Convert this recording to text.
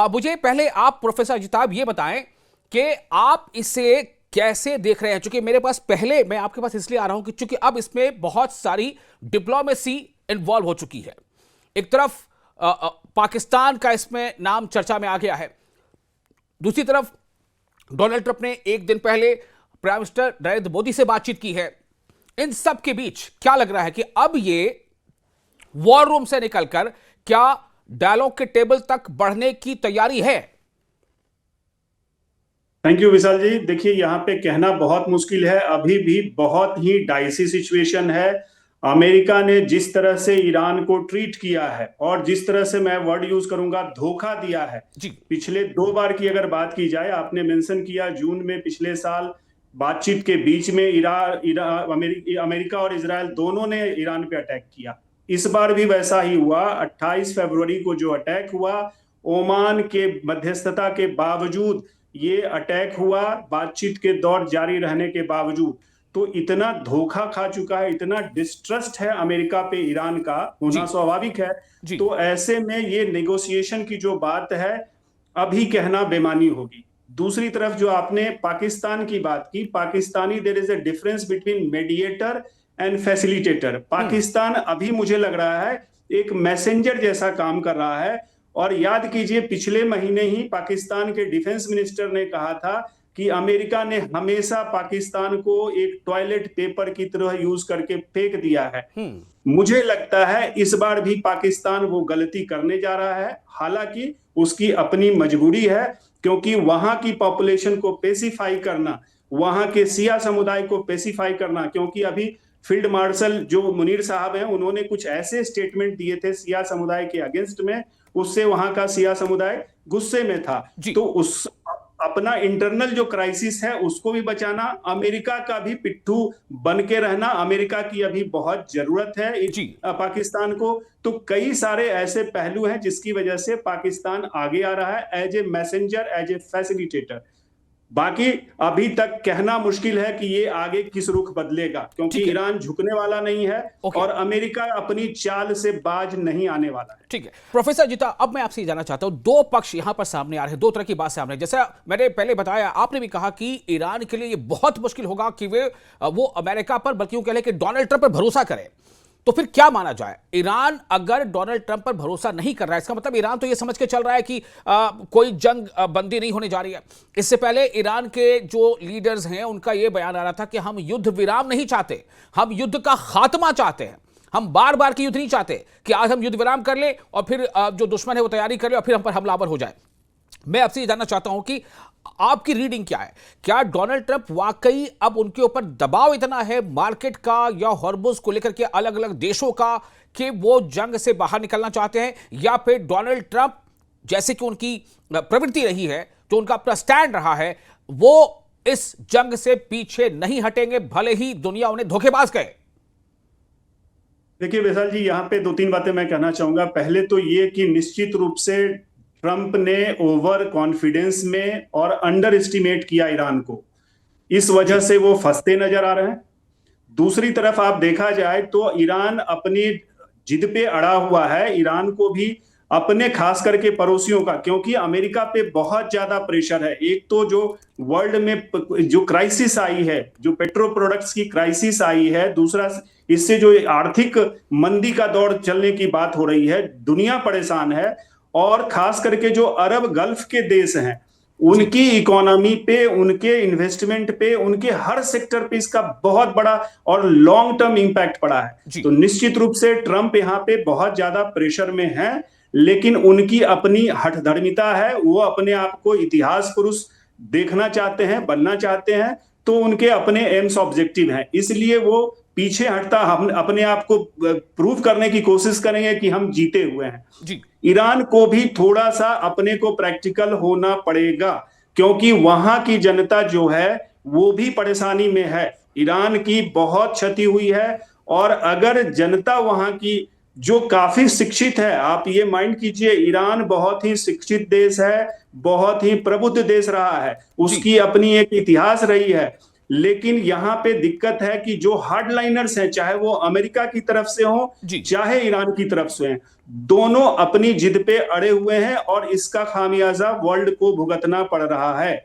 मुझे पहले आप प्रोफेसर अजिताभ ये बताएं कि आप इसे कैसे देख रहे हैं। चूंकि मेरे पास पहले, मैं आपके पास इसलिए आ रहा हूं कि चूंकि अब इसमें बहुत सारी डिप्लोमेसी इन्वॉल्व हो चुकी है। एक तरफ पाकिस्तान का इसमें नाम चर्चा में आ गया है, दूसरी तरफ डोनाल्ड ट्रंप ने एक दिन पहले प्राइम मिनिस्टर नरेंद्र मोदी से बातचीत की है। इन सब के बीच क्या लग रहा है कि अब ये वॉर रूम से निकलकर क्या डायलॉग के टेबल तक बढ़ने की तैयारी है? थैंक यू विशाल जी। देखिए, यहाँ पे कहना बहुत मुश्किल है, अभी भी बहुत ही डाइसी सिचुएशन है। अमेरिका ने जिस तरह से ईरान को ट्रीट किया है और जिस तरह से, मैं वर्ड यूज करूंगा, धोखा दिया है। जी। पिछले 2 बार की अगर बात की जाए, आपने मेंशन किया जून में पिछले साल बातचीत के बीच में अमेरिका और इजराइल दोनों ने ईरान पे अटैक किया। इस बार भी वैसा ही हुआ। 28 फरवरी को जो अटैक हुआ, ओमान के मध्यस्थता के बावजूद ये अटैक हुआ, बातचीत के दौर जारी रहने के बावजूद। तो इतना धोखा खा चुका है, इतना डिस्ट्रस्ट है अमेरिका पे ईरान का, होना स्वाभाविक है। तो ऐसे में ये नेगोशिएशन की जो बात है, अभी कहना बेमानी होगी। दूसरी तरफ जो आपने पाकिस्तान की बात की, Pakistani, there is a difference between mediator and facilitator. Pakistan अभी मुझे लग रहा है एक मैसेंजर जैसा काम कर रहा है। और याद कीजिए, पिछले महीने ही पाकिस्तान के डिफेंस मिनिस्टर ने कहा था कि अमेरिका ने हमेशा पाकिस्तान को एक टॉयलेट पेपर की तरह यूज करके फेंक दिया है। मुझे लगता है इस बार भी पाकिस्तान वो गलती करने जा रहा है। हालांकि उसकी अपनी मजबूरी है, क्योंकि वहां की पॉपुलेशन को पेसिफाई करना, वहां के सिया समुदाय को पेसिफाई करना, क्योंकि अभी फील्ड मार्शल जो मुनीर साहब हैं, उन्होंने कुछ ऐसे स्टेटमेंट दिए थे सिया समुदाय के अगेंस्ट में, उससे वहां का सिया समुदाय गुस्से में था। तो उस अपना इंटरनल जो क्राइसिस है उसको भी बचाना, अमेरिका का भी पिट्ठू बन के रहना, अमेरिका की अभी बहुत जरूरत है पाकिस्तान को। तो कई सारे ऐसे पहलू हैं जिसकी वजह से पाकिस्तान आगे आ रहा है as a messenger, as a facilitator. बाकी अभी तक कहना मुश्किल है कि ये आगे किस रुख बदलेगा, क्योंकि ईरान झुकने वाला नहीं है और अमेरिका अपनी चाल से बाज नहीं आने वाला है। ठीक है प्रोफेसर जीता, अब मैं आपसे जानना चाहता हूं, दो पक्ष यहां पर सामने आ रहे हैं, दो तरह की बात सामने। जैसा मैंने पहले बताया, आपने भी कहा कि ईरान के लिए ये बहुत मुश्किल होगा कि वो अमेरिका पर, बल्कि कह लें कि डोनाल्ड ट्रंप पर भरोसा करे। तो फिर क्या माना जाए? ईरान अगर डोनाल्ड ट्रंप पर भरोसा नहीं कर रहा है, इसका मतलब ईरान तो यह समझ के चल रहा है कि कोई जंग बंदी नहीं होने जा रही है। इससे पहले ईरान के जो लीडर्स हैं उनका यह बयान आ रहा था कि हम युद्ध विराम नहीं चाहते, हम युद्ध का खात्मा चाहते हैं। हम बार बार की युद्ध नहीं चाहते कि आज हम युद्ध विराम कर ले और फिर जो दुश्मन है वो तैयारी कर ले और फिर हम पर हमलावर हो जाए। मैं आपसे ये जानना चाहता हूं कि आपकी रीडिंग क्या है? क्या डोनाल्ड ट्रंप वाकई अब उनके ऊपर दबाव इतना है मार्केट का या हॉर्मुज़ को लेकर के अलग अलग देशों का कि वो जंग से बाहर निकलना चाहते हैं, या फिर डोनाल्ड ट्रंप जैसे कि उनकी प्रवृत्ति रही है, जो उनका अपना स्टैंड रहा है, वो इस जंग से पीछे नहीं हटेंगे भले ही दुनिया उन्हें धोखेबाज कहे? देखिए विशाल जी, यहाँ पे 2-3 बातें मैं कहना चाहूंगा। पहले तो ये कि निश्चित रूप से ट्रंप ने ओवर कॉन्फिडेंस में और अंडर एस्टिमेट किया ईरान को, इस वजह से वो फंसते नजर आ रहे हैं। दूसरी तरफ आप देखा जाए तो ईरान अपनी जिद पे अड़ा हुआ है। ईरान को भी अपने खास करके पड़ोसियों का, क्योंकि अमेरिका पे बहुत ज्यादा प्रेशर है। एक तो जो वर्ल्ड में जो क्राइसिस आई है, जो पेट्रो प्रोडक्ट्स की क्राइसिस आई है, दूसरा इससे जो आर्थिक मंदी का दौर चलने की बात हो रही है, दुनिया परेशान है। और खास करके जो अरब गल्फ के देश हैं, उनकी इकोनॉमी पे, उनके इन्वेस्टमेंट पे, उनके हर सेक्टर पे इसका बहुत बड़ा और लॉन्ग टर्म इंपैक्ट पड़ा है। तो निश्चित रूप से ट्रंप यहाँ पे बहुत ज्यादा प्रेशर में है, लेकिन उनकी अपनी हठधर्मिता है। वो अपने आप को इतिहास पुरुष देखना चाहते हैं, बनना चाहते हैं, तो उनके अपने एम्स ऑब्जेक्टिव हैं, इसलिए वो पीछे हटता, हम अपने आप को प्रूव करने की कोशिश करेंगे कि हम जीते हुए हैं। ईरान को भी थोड़ा सा अपने को प्रैक्टिकल होना पड़ेगा, क्योंकि वहां की जनता जो है वो भी परेशानी में है। ईरान की बहुत क्षति हुई है, और अगर जनता वहां की जो काफी शिक्षित है, आप ये माइंड कीजिए, ईरान बहुत ही शिक्षित देश है, बहुत ही प्रबुद्ध देश रहा है, उसकी अपनी एक इतिहास रही है। लेकिन यहां पे दिक्कत है कि जो हार्डलाइनर्स हैं, चाहे वो अमेरिका की तरफ से हो जी। चाहे ईरान की तरफ से हैं, दोनों अपनी जिद पे अड़े हुए हैं और इसका खामियाजा वर्ल्ड को भुगतना पड़ रहा है।